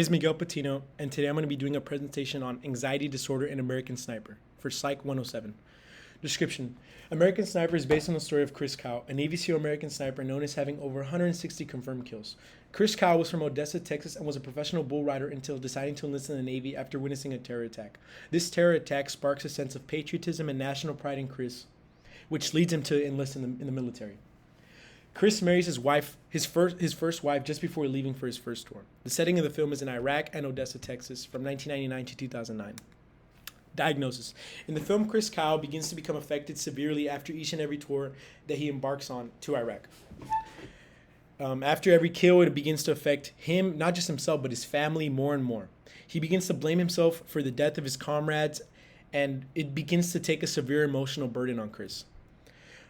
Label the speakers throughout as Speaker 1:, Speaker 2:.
Speaker 1: My name is Miguel Patino, and today I'm going to be doing a presentation on anxiety disorder in American Sniper for PSYC-107. Description: American Sniper is based on the story of Chris Cow, a Navy SEAL American sniper known as having over 160 confirmed kills. Chris Cow was from Odessa, Texas, and was a professional bull rider until deciding to enlist in the Navy after witnessing a terror attack. This terror attack sparks a sense of patriotism and national pride in Chris, which leads him to enlist in the military. Chris marries his first wife, just before leaving for his first tour. The setting of the film is in Iraq and Odessa, Texas, from 1999 to 2009. Diagnosis: in the film, Chris Cow begins to become affected severely after each and every tour that he embarks on to Iraq. After every kill, it begins to affect him, not just himself, but his family more and more. He begins to blame himself for the death of his comrades, and it begins to take a severe emotional burden on Chris.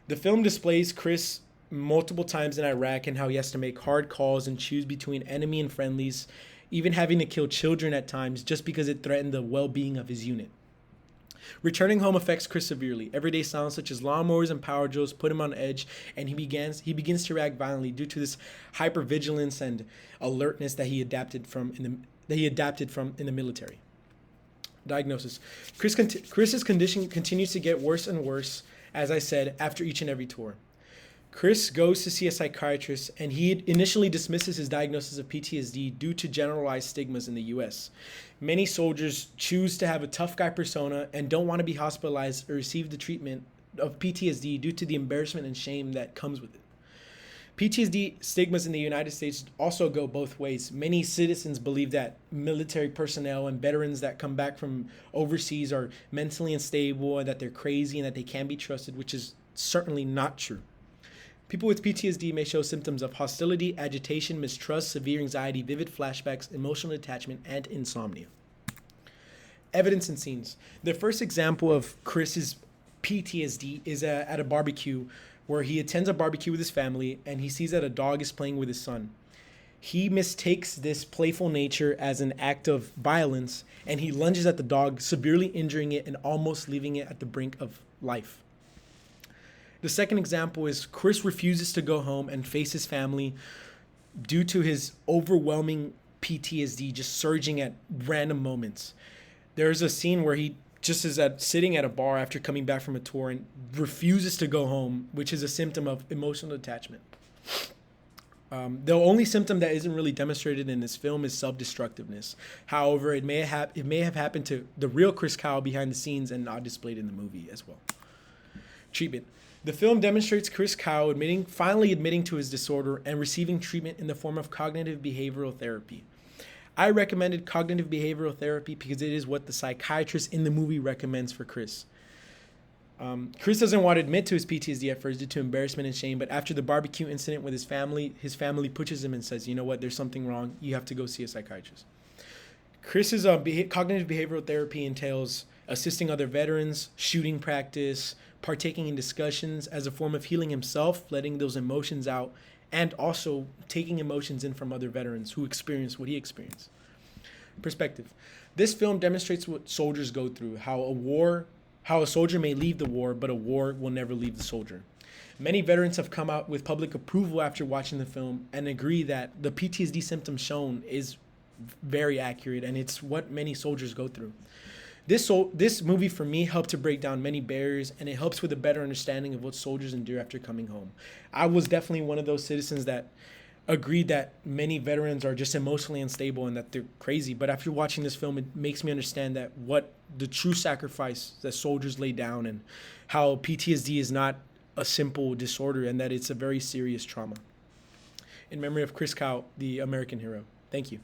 Speaker 1: The film displays Chris multiple times in Iraq and how he has to make hard calls and choose between enemy and friendlies, even having to kill children at times just because it threatened the well-being of his unit. Returning home affects Chris severely. Everyday sounds such as lawnmowers and power drills put him on edge, and he begins to react violently due to this hypervigilance and alertness that he adapted from in the military. Diagnosis: Chris's condition continues to get worse and worse, as I said, after each and every tour. Chris goes to see a psychiatrist, and he initially dismisses his diagnosis of PTSD due to generalized stigmas in the U.S. Many soldiers choose to have a tough guy persona and don't want to be hospitalized or receive the treatment of PTSD due to the embarrassment and shame that comes with it. PTSD stigmas in the United States also go both ways. Many citizens believe that military personnel and veterans that come back from overseas are mentally unstable and that they're crazy and that they can't be trusted, which is certainly not true. People with PTSD may show symptoms of hostility, agitation, mistrust, severe anxiety, vivid flashbacks, emotional detachment, and insomnia. Evidence and scenes. The first example of Chris's PTSD is at a barbecue where he attends a barbecue with his family and he sees that a dog is playing with his son. He mistakes this playful nature as an act of violence, and he lunges at the dog, severely injuring it and almost leaving it at the brink of life. The second example is Chris refuses to go home and face his family due to his overwhelming PTSD just surging at random moments. There's a scene where he just is sitting at a bar after coming back from a tour and refuses to go home, which is a symptom of emotional attachment. The only symptom that isn't really demonstrated in this film is self-destructiveness. However, it may have happened to the real Chris Cow behind the scenes and not displayed in the movie as well. Treatment. The film demonstrates Chris Cow finally admitting to his disorder and receiving treatment in the form of cognitive behavioral therapy. I recommended cognitive behavioral therapy because it is what the psychiatrist in the movie recommends for Chris. Chris doesn't want to admit to his PTSD at first due to embarrassment and shame, but after the barbecue incident with his family pushes him and says, "You know what, there's something wrong. You have to go see a psychiatrist." Chris's cognitive behavioral therapy entails assisting other veterans, shooting practice, partaking in discussions as a form of healing himself, letting those emotions out, and also taking emotions in from other veterans who experience what he experienced. Perspective. This film demonstrates what soldiers go through, how a soldier may leave the war, but a war will never leave the soldier. Many veterans have come out with public approval after watching the film and agree that the PTSD symptoms shown is very accurate, and it's what many soldiers go through. This movie for me helped to break down many barriers, and it helps with a better understanding of what soldiers endure after coming home. I was definitely one of those citizens that agreed that many veterans are just emotionally unstable and that they're crazy. But after watching this film, it makes me understand that what the true sacrifice that soldiers lay down and how PTSD is not a simple disorder and that it's a very serious trauma. In memory of Chris Cow, the American hero. Thank you.